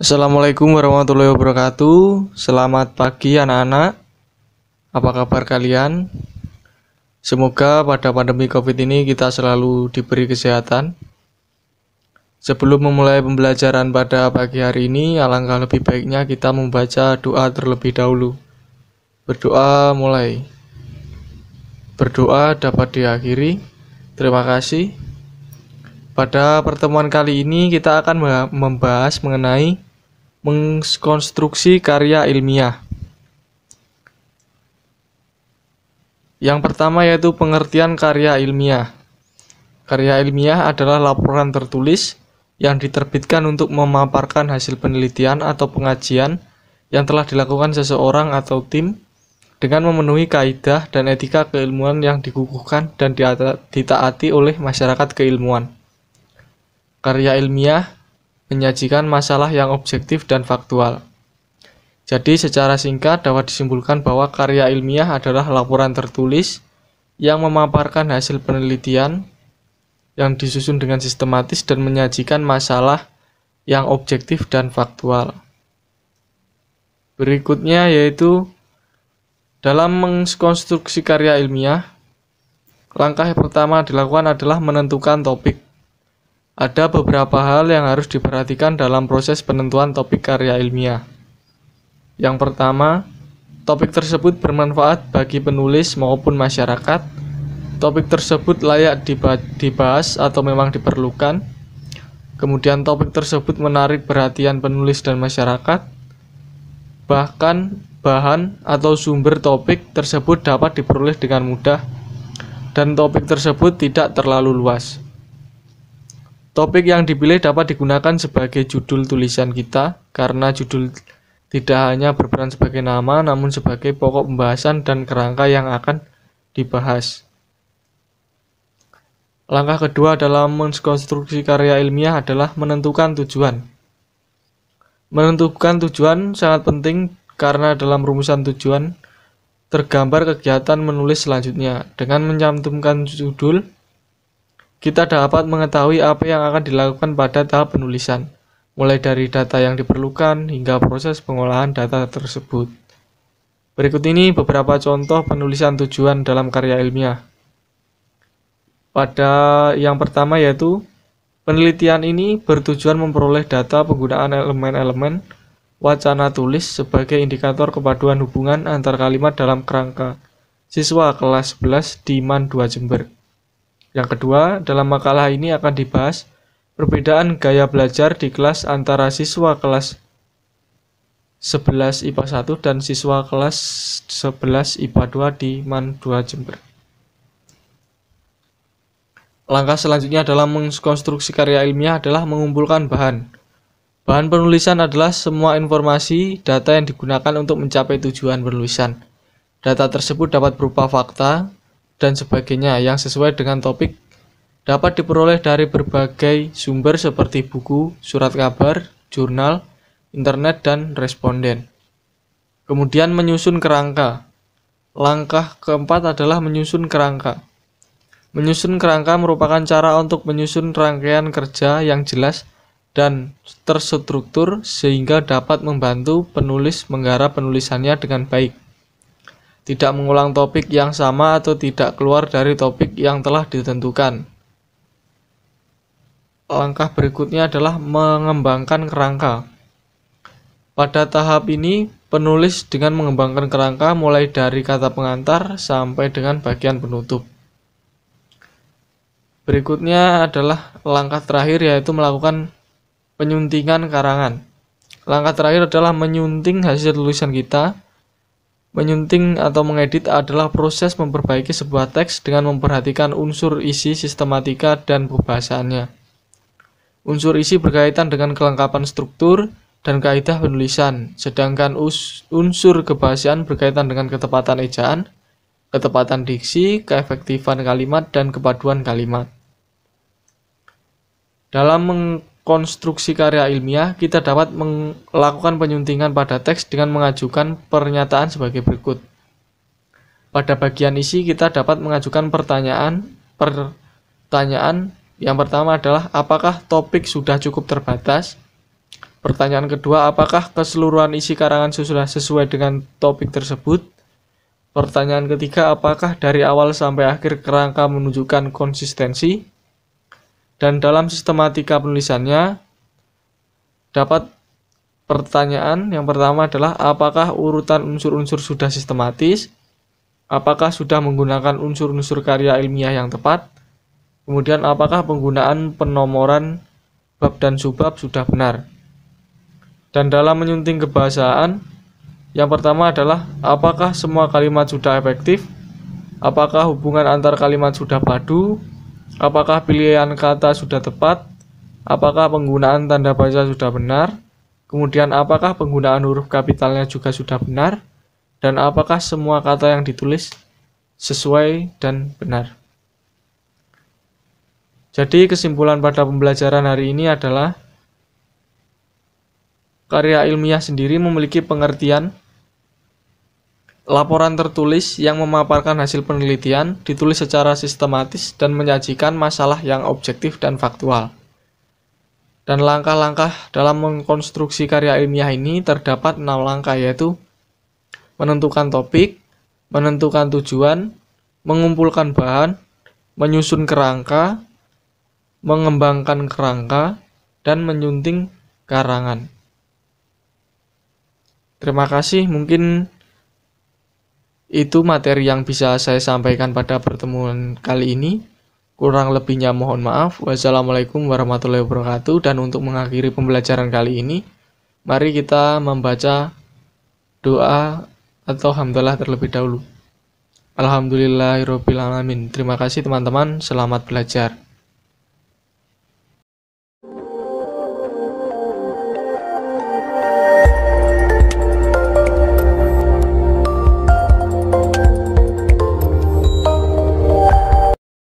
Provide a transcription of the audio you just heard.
Assalamualaikum warahmatullahi wabarakatuh. Selamat pagi anak-anak. Apa kabar kalian? Semoga pada pandemi COVID ini kita selalu diberi kesehatan. Sebelum memulai pembelajaran pada pagi hari ini, alangkah lebih baiknya kita membaca doa terlebih dahulu. Berdoa mulai. Berdoa dapat diakhiri. Terima kasih. Pada pertemuan kali ini kita akan membahas mengenai mengkonstruksi karya ilmiah. Yang pertama yaitu pengertian karya ilmiah. Karya ilmiah adalah laporan tertulis yang diterbitkan untuk memaparkan hasil penelitian atau pengajian yang telah dilakukan seseorang atau tim dengan memenuhi kaidah dan etika keilmuan yang dikukuhkan dan ditaati oleh masyarakat keilmuan. Karya ilmiah menyajikan masalah yang objektif dan faktual. Jadi secara singkat dapat disimpulkan bahwa karya ilmiah adalah laporan tertulis yang memaparkan hasil penelitian yang disusun dengan sistematis dan menyajikan masalah yang objektif dan faktual. Berikutnya yaitu dalam mengkonstruksi karya ilmiah, langkah yang pertama dilakukan adalah menentukan topik. Ada beberapa hal yang harus diperhatikan dalam proses penentuan topik karya ilmiah. Yang pertama, topik tersebut bermanfaat bagi penulis maupun masyarakat. Topik tersebut layak dibahas atau memang diperlukan. Kemudian topik tersebut menarik perhatian penulis dan masyarakat. Bahkan bahan atau sumber topik tersebut dapat diperoleh dengan mudah dan topik tersebut tidak terlalu luas. Topik yang dipilih dapat digunakan sebagai judul tulisan kita karena judul tidak hanya berperan sebagai nama namun sebagai pokok pembahasan dan kerangka yang akan dibahas. Langkah kedua dalam mengkonstruksi karya ilmiah adalah menentukan tujuan. Menentukan tujuan sangat penting karena dalam rumusan tujuan tergambar kegiatan menulis selanjutnya. Dengan mencantumkan judul, kita dapat mengetahui apa yang akan dilakukan pada tahap penulisan, mulai dari data yang diperlukan hingga proses pengolahan data tersebut. Berikut ini beberapa contoh penulisan tujuan dalam karya ilmiah. Pada yang pertama yaitu, penelitian ini bertujuan memperoleh data penggunaan elemen-elemen wacana tulis sebagai indikator kepaduan hubungan antar kalimat dalam kerangka siswa kelas 11 di MAN 2 Jember. Yang kedua, dalam makalah ini akan dibahas perbedaan gaya belajar di kelas antara siswa kelas 11 IPA 1 dan siswa kelas 11 IPA 2 di MAN 2 Jember. Langkah selanjutnya dalam mengkonstruksi karya ilmiah adalah mengumpulkan bahan. Bahan penulisan adalah semua informasi, data yang digunakan untuk mencapai tujuan penulisan. Data tersebut dapat berupa fakta dan sebagainya yang sesuai dengan topik, dapat diperoleh dari berbagai sumber seperti buku, surat kabar, jurnal, internet, dan responden. Kemudian menyusun kerangka. Langkah keempat adalah menyusun kerangka. Menyusun kerangka merupakan cara untuk menyusun rangkaian kerja yang jelas dan terstruktur sehingga dapat membantu penulis menggarap penulisannya dengan baik. Tidak mengulang topik yang sama atau tidak keluar dari topik yang telah ditentukan. Langkah berikutnya adalah mengembangkan kerangka. Pada tahap ini, penulis dengan mengembangkan kerangka mulai dari kata pengantar sampai dengan bagian penutup. Berikutnya adalah langkah terakhir yaitu melakukan penyuntingan karangan. Langkah terakhir adalah menyunting hasil tulisan kita. Menyunting atau mengedit adalah proses memperbaiki sebuah teks dengan memperhatikan unsur isi, sistematika, dan pembahasannya. Unsur isi berkaitan dengan kelengkapan struktur dan kaidah penulisan, sedangkan unsur kebahasaan berkaitan dengan ketepatan ejaan, ketepatan diksi, keefektifan kalimat, dan kepaduan kalimat. Dalam konstruksi karya ilmiah, kita dapat melakukan penyuntingan pada teks dengan mengajukan pernyataan sebagai berikut. Pada bagian isi, kita dapat mengajukan pertanyaan. Yang pertama adalah, apakah topik sudah cukup terbatas? Pertanyaan kedua, apakah keseluruhan isi karangan sudah sesuai dengan topik tersebut? Pertanyaan ketiga, apakah dari awal sampai akhir kerangka menunjukkan konsistensi? Dan dalam sistematika penulisannya, dapat pertanyaan yang pertama adalah apakah urutan unsur-unsur sudah sistematis? Apakah sudah menggunakan unsur-unsur karya ilmiah yang tepat? Kemudian apakah penggunaan penomoran bab dan subbab sudah benar? Dan dalam menyunting kebahasaan, yang pertama adalah apakah semua kalimat sudah efektif? Apakah hubungan antar kalimat sudah padu? Apakah pilihan kata sudah tepat? Apakah penggunaan tanda baca sudah benar? Kemudian apakah penggunaan huruf kapitalnya juga sudah benar? Dan apakah semua kata yang ditulis sesuai dan benar? Jadi kesimpulan pada pembelajaran hari ini adalah karya ilmiah sendiri memiliki pengertian laporan tertulis yang memaparkan hasil penelitian, ditulis secara sistematis dan menyajikan masalah yang objektif dan faktual. Dan langkah-langkah dalam mengkonstruksi karya ilmiah ini terdapat 6 langkah, yaitu menentukan topik, menentukan tujuan, mengumpulkan bahan, menyusun kerangka, mengembangkan kerangka, dan menyunting karangan. Terima kasih, mungkin itu materi yang bisa saya sampaikan pada pertemuan kali ini. Kurang lebihnya mohon maaf. Wassalamualaikum warahmatullahi wabarakatuh. Dan untuk mengakhiri pembelajaran kali ini, mari kita membaca doa atau hamdalah terlebih dahulu. Alhamdulillahirabbil alamin. Terima kasih teman-teman, selamat belajar.